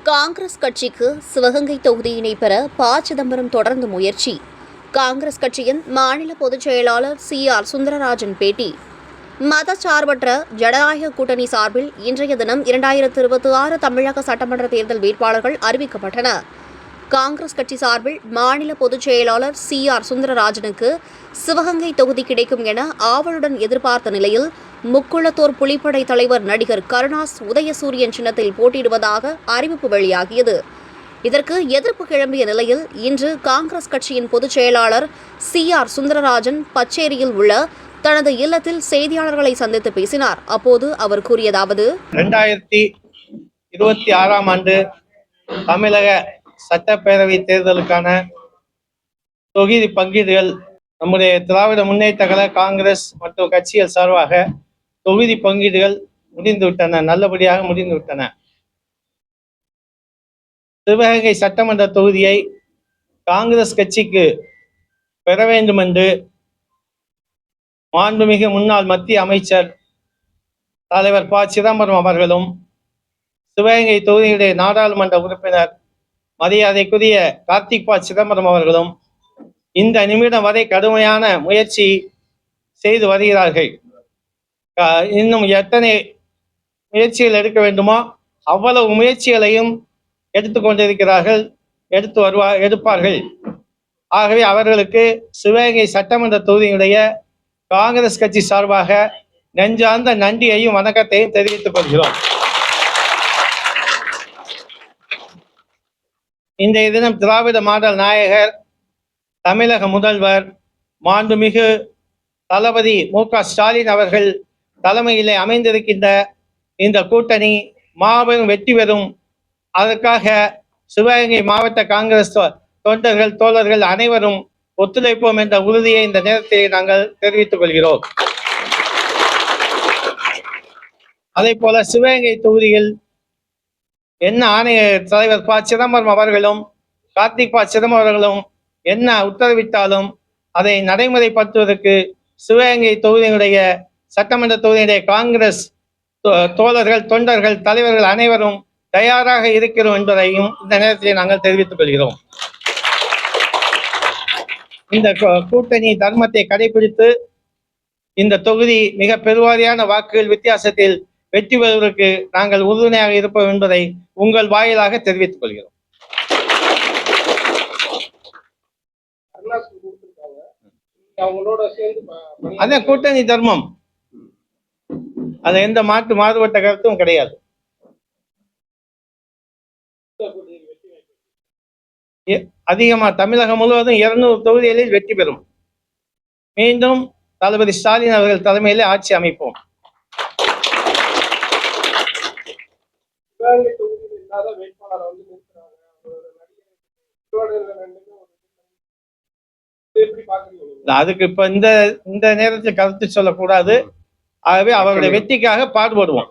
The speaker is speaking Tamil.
காங்கிரஸ் கட்சிக்கு சிவகங்கை தொகுதியினை பெற ப. சிதம்பரம் தொடர்ந்து முயற்சி. காங்கிரஸ் கட்சியின் மாநில பொதுச் செயலாளர் சி.ஆர். சுந்தரராஜன் பேட்டி. மதச்சார்பற்ற ஜனநாயக கூட்டணி சார்பில் இன்றைய தினம் 2026 தமிழக சட்டமன்ற தேர்தல் வேட்பாளர்கள் அறிவிக்கப்பட்டனர். காங்கிரஸ் கட்சி சார்பில் மாநில பொதுச் செயலாளர் சி.ஆர். சுந்தரராஜனுக்கு சிவகங்கை தொகுதி கிடைக்கும் என ஆவலுடன் எதிர்பார்த்த நிலையில் முக்குளத்தூர் புலிப்படை தலைவர் நடிகர் கருணாஸ் உதயசூரியன் சின்னத்தில் போட்டியிடுவதாக அறிவிப்பு வெளியாகியது. இதற்கு எதிர்ப்பு கிளம்பிய நிலையில் இன்று காங்கிரஸ் கட்சியின் பொதுச் செயலாளர் சி.ஆர். சுந்தரராஜன் பச்சேரியில் உள்ள தனது இல்லத்தில் செய்தியாளர்களை சந்தித்து பேசினார். அப்போது அவர் கூறியதாவது: 2026 ஆண்டு தமிழக சட்டப்பேரவை தேர்தலுக்கான தொகுதி பங்கீடுகள் நம்முடைய திராவிட முன்னேற்ற கழக காங்கிரஸ் மற்றும் கட்சிகள் சார்பாக தொகுதி பங்கீடுகள் முடிந்துவிட்டன, நல்லபடியாக முடிந்துவிட்டன. சிவகங்கை சட்டமன்ற தொகுதியை காங்கிரஸ் கட்சிக்கு பெற வேண்டும் என்று மாண்புமிகு முன்னாள் மத்திய அமைச்சர் தலைவர் ப. சிதம்பரம் அவர்களும், சிவகங்கை தொகுதியுடைய நாடாளுமன்ற உறுப்பினர் மரியாதைக்குரிய கார்த்திக் ப. சிதம்பரம் அவர்களும் இந்த நிமிடம் வரை கடுமையான முயற்சி செய்து வருகிறார்கள். இன்னும் எத்தனை முயற்சிகள் எடுக்க வேண்டுமோ அவ்வளவு முயற்சிகளையும் எடுத்துக்கொண்டிருக்கிறார்கள், எடுப்பார்கள். ஆகவே அவர்களுக்கு சிவகங்கை சட்டமன்ற தொகுதியுடைய காங்கிரஸ் கட்சி சார்பாக நெஞ்சார்ந்த நன்றியையும் வணக்கத்தையும் தெரிவித்துக் கொள்கிறோம். இன்றைய தினம் திராவிட மாடல் நாயகர், தமிழக முதல்வர் மாண்புமிகு தளபதி மு.க. ஸ்டாலின் அவர்கள் தலைமையிலே அமைந்திருக்கின்ற இந்த கூட்டணி மாபெரும் வெற்றி பெறும். அதற்காக சிவகங்கை மாவட்ட காங்கிரஸ் தொண்டர்கள், தோழர்கள் அனைவரும் ஒத்துழைப்போம் என்ற உறுதியை இந்த நேரத்தில் நாங்கள் தெரிவித்துக் கொள்கிறோம். அதே போல சிவகங்கை தொகுதியில் என்ன ஆணைய தலைவர் ப. சிதம்பரம் அவர்களும் கார்த்திக் ப. சிதம்பரம் அவர்களும் என்ன உத்தரவிட்டாலும் அதை நடைமுறைப்படுத்துவதற்கு சிவகங்கை தொகுதியினுடைய சட்டமன்ற தொகுதியுடைய காங்கிரஸ் தோழர்கள், தொண்டர்கள், தலைவர்கள் அனைவரும் தயாராக இருக்கிறோம் என்பதையும் இந்த நேரத்தில் நாங்கள் தெரிவித்துக் கொள்கிறோம். இந்த கூட்டணி தர்மத்தை கடைபிடித்து இந்த தொகுதி மிக பெருவாரியான வாக்குகள் வித்தியாசத்தில் வெற்றி பெறுவதற்கு நாங்கள் உறுதுணையாக இருப்போம் என்பதை உங்கள் வாயிலாக தெரிவித்துக் கொள்கிறோம். அதான் கூட்டணி தர்மம், அது எந்த மாறுபட்ட கருத்தும் கிடையாது. அதிகமா தமிழகம் முழுவதும் 200 தொகுதிகளில் வெற்றி பெறும். மீண்டும் தளபதி ஸ்டாலின் அவர்கள் தலைமையிலே ஆட்சி அமைப்போம். அதுக்கு இப்ப இந்த நேரத்தில் கருத்து சொல்லக்கூடாது. ஆகவே அவர்களுடைய வெற்றிக்காக பாடுபடுவோம்.